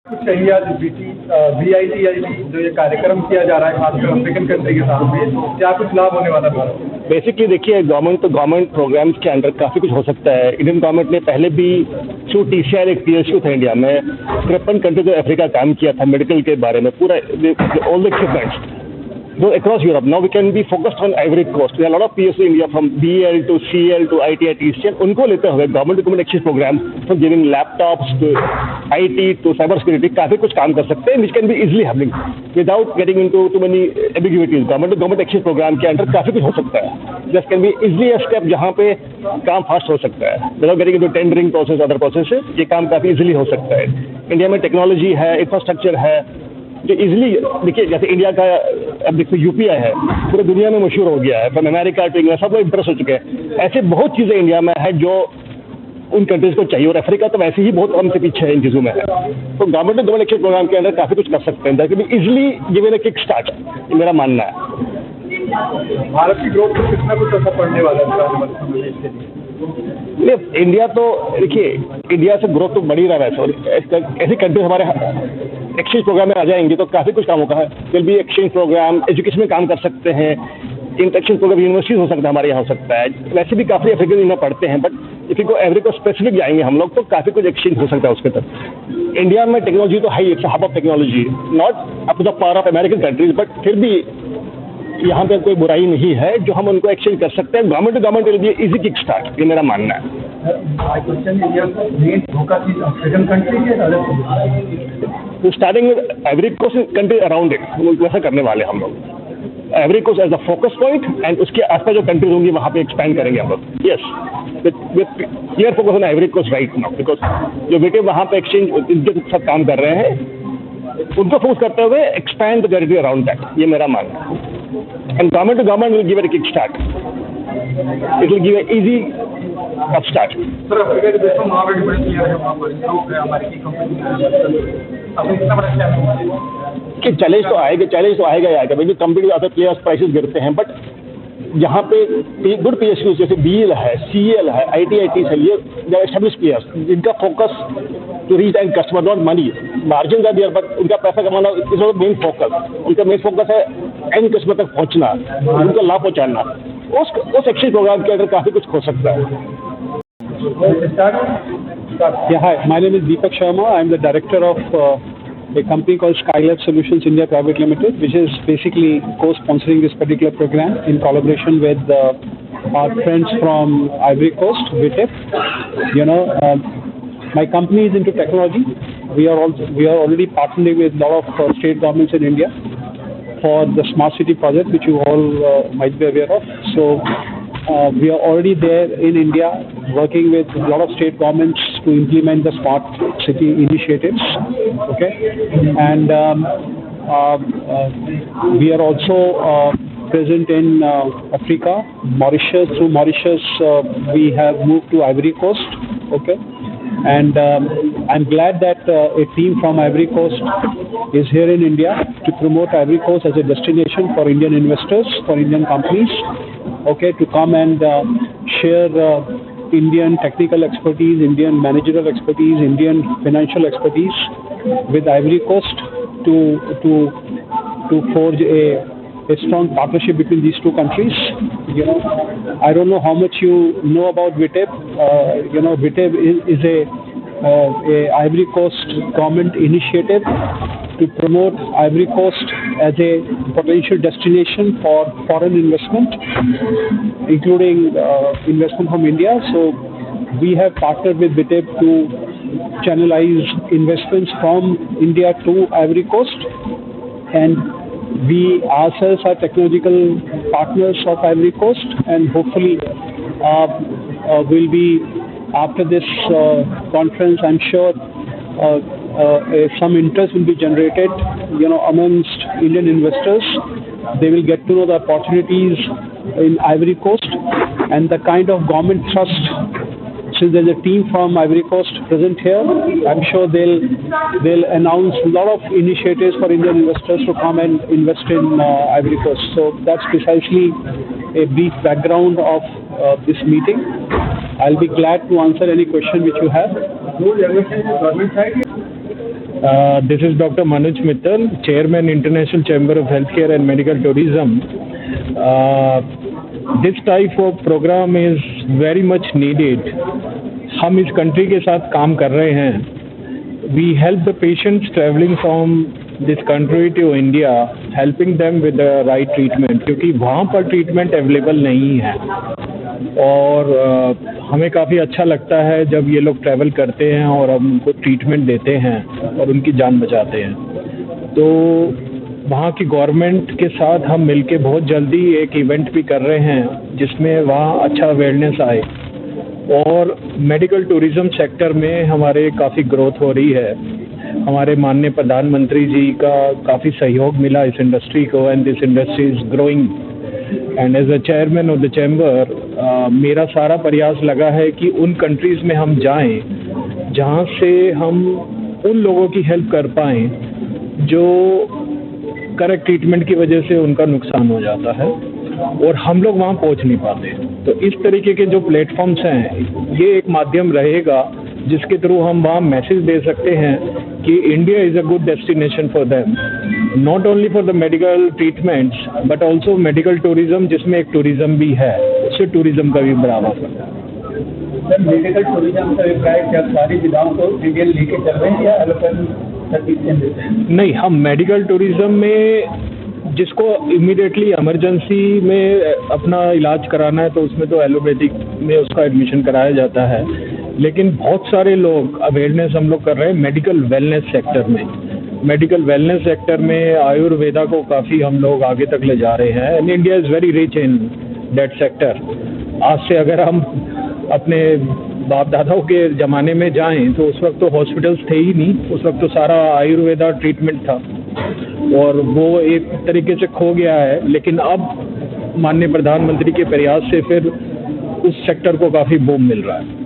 कुछ चाहिए आज VITID जो ये कार्यक्रम किया जा रहा है खासकर अफ्रीकन कंट्री के साथ में, क्या कुछ लाभ होने वाला है? बेसिकली देखिए, गवर्नमेंट प्रोग्राम्स के अंदर काफ़ी कुछ हो सकता है। इंडियन गवर्नमेंट ने पहले भी थ्रू TCR एक PSU था इंडिया में 53 कंट्री जो अफ्रीका काम किया था मेडिकल के बारे में, पूरा all the equipments across Europe. Now we can be focused on Ivory Coast. There are a lot of PSU India from BL to CL to ITI, TCL. उनको लेते हुए government to government exchange programme from giving laptops to IT to cyber security काफ़ी कुछ काम कर सकते हैं, which can be easily happening without getting into too many ambiguities. Government to government exchange programme के अंदर काफ़ी कुछ हो सकता है. This can be easily a step जहाँ पे काम फास्ट हो सकता है without getting into tendering process, other processes. ये काम काफ़ी easily हो सकता है. इंडिया में टेक्नोलॉजी है, इंफ्रास्ट्रक्चर है जो इजीली, देखिए जैसे इंडिया का अब देखो UPI है, पूरी दुनिया में मशहूर हो गया है, फ्रॉम अमेरिका टू इंग्लैंड सब लोग इम्प्रेस हो चुके हैं. ऐसे बहुत चीज़ें इंडिया में है जो उन कंट्रीज़ को चाहिए, और अफ्रीका तो वैसे ही बहुत कम से पीछे है इन चीज़ों में है. तो government to government exchange programme के अंदर काफ़ी कुछ कर सकते हैं, that can be easily given a kick start, ये मेरा मानना है. भारत की ग्रोथ पर कितना कुछ असर पड़ने वाला है नहीं, इंडिया तो देखिए, इंडिया से ग्रोथ तो बढ़ ही रहा है, और ऐसी कंट्रीज हमारे एक्सचेंज प्रोग्राम में आ जाएंगे तो काफ़ी कुछ काम होगा है. Will be exchange programme, education में काम कर सकते हैं, इंटरेक्शन प्रोग्राम यूनिवर्सिटीज हो सकता है, हमारे यहाँ हो सकता है. वैसे भी काफ़ी अफ्रीकन इंडिया पढ़ते हैं, बट इफ़ को एवरी को स्पेसिफिक जाएंगे हम लोग तो काफ़ी कुछ एक्सचेंज हो सकता है उसके तक. इंडिया में टेक्नोलॉजी तो है ही, it's hub of technology, not up to the power of American countries, but फिर भी यहाँ पे कोई बुराई नहीं है जो हम उनको एक्सचेंज कर सकते हैं. Government to government will be easy kick start, ये मेरा मानना है. Starting with Ivory Coast country around it, वैसा करने वाले हम लोग. Ivory Coast as a focus point, and उसके आसपास जो कंट्रीज होंगी वहाँ पे एक्सपैंड करेंगे हम लोग. Yes, with clear focus on Ivory Coast right now, because जो बेटे वहाँ पे एक्सचेंज इनके साथ काम कर रहे हैं उनको फोकस करते हुए expand the territory around that, ये मेरा मानना है. And government to government will give it a kick start, it will give a easy up start. Sir, Africa के देशों में ऑलरेडी बड़ी क्लियर है, वहाँ पर लोग हमारी की कंपनी अब इतना बड़ा चैलेंज कि चैलेंज तो आएगा ही आएगा. क्योंकि कंपनी के अदर प्लेयर्स प्राइसेस गिरते हैं, बट यहाँ पे गुड PSUs जैसे BL है, CL है, ITIT है, ये एस्टेब्लिश प्लेयर्स जिनका focus to reach end customer, not money. Margin का दियर, बट उनका पैसा कमाना इज नॉट मेन फोकस. उनका मेन फोकस है एंड कस्टमर तक पहुँचना, उनको लाभ पहुँचाना. उस एक्सचेंज प्रोग्राम के अंदर काफ़ी कुछ हो सकता है. Yeah, hi. My name is Deepak Sharma. I am the director of a company called Skylab Solutions India Private Limited, which is basically co-sponsoring this particular program in collaboration with our friends from Ivory Coast, WITEF. You know, my company is into technology. We are already partnering with a lot of state governments in India for the smart city project, which you all might be aware of. So we are already there in India working with a lot of state governments to implement the smart city initiatives. Okay, and we are also present in Africa, Mauritius. Through Mauritius, we have moved to Ivory Coast. Okay, and I'm glad that a team from Ivory Coast is here in India to promote Ivory Coast as a destination for Indian investors, for Indian companies, okay, to come and share Indian technical expertise, Indian managerial expertise, Indian financial expertise with Ivory Coast to forge a strong partnership between these two countries. You know, I don't know how much you know about WITEF. You know, WITEF is a Ivory Coast government initiative to promote Ivory Coast as a potential destination for foreign investment, including investment from India. So we have partnered with WITEF to channelize investments from India to Ivory Coast, and we ourselves are technological partners of Ivory Coast, and hopefully will be, after this conference, I'm sure some interest will be generated, you know, amongst Indian investors. They will get to know the opportunities in Ivory Coast and the kind of government trust. Since there's a team from Ivory Coast present here, I'm sure they'll announce a lot of initiatives for Indian investors to come and invest in Ivory Coast. So that's precisely a brief background of this meeting. I'll be glad to answer any question which you have. This is Dr. Manoj Mittal, Chairman, International Chamber of Healthcare and Medical Tourism. This type of program is very much needed. हम इस country के साथ काम कर रहे हैं. We help the patients traveling from this country to India, helping them with the right treatment, क्योंकि वहाँ पर ट्रीटमेंट अवेलेबल नहीं है. और हमें काफ़ी अच्छा लगता है जब ये लोग ट्रैवल करते हैं और हम उनको ट्रीटमेंट देते हैं और उनकी जान बचाते हैं. तो वहाँ की गवर्नमेंट के साथ हम मिलके बहुत जल्दी एक इवेंट भी कर रहे हैं जिसमें वहाँ अच्छा अवेयरनेस आए. और मेडिकल टूरिज़्म सेक्टर में हमारे काफ़ी ग्रोथ हो रही है. हमारे माननीय प्रधानमंत्री जी का काफ़ी सहयोग मिला इस इंडस्ट्री को, and this industry is growing. And as a chairman of the chamber मेरा सारा प्रयास लगा है कि उन कंट्रीज़ में हम जाएं जहां से हम उन लोगों की हेल्प कर पाएं जो करेक्ट ट्रीटमेंट की वजह से उनका नुकसान हो जाता है और हम लोग वहां पहुंच नहीं पाते. तो इस तरीके के जो प्लेटफॉर्म्स हैं ये एक माध्यम रहेगा जिसके थ्रू हम वहाँ मैसेज दे सकते हैं कि India is a good destination for them, not only for the medical treatments but also medical tourism, जिसमें एक टूरिज़्म भी है, उससे टूरिज़्म का भी बढ़ावा करता है. सर, मेडिकल टूरिज़्म का अभिप्राय क्या सारी विधाओं को इंडिया लेके चल रहे हैं या अलग नहीं, हम मेडिकल टूरिज़्म में जिसको इमीडिएटली इमरजेंसी में अपना इलाज कराना है तो उसमें तो एलोपैथिक में उसका एडमिशन कराया जाता है. लेकिन बहुत सारे लोग अवेयरनेस हम लोग कर रहे हैं मेडिकल वेलनेस सेक्टर में. मेडिकल वेलनेस सेक्टर में आयुर्वेदा को काफ़ी हम लोग आगे तक ले जा रहे हैं. And India is very rich in that sector. आज से अगर हम अपने बाप दादाओं के ज़माने में जाएं तो उस वक्त तो हॉस्पिटल्स थे ही नहीं. उस वक्त तो सारा आयुर्वेदा ट्रीटमेंट था और वो एक तरीके से खो गया है. लेकिन अब माननीय प्रधानमंत्री के प्रयास से फिर उस सेक्टर को काफ़ी बूम मिल रहा है.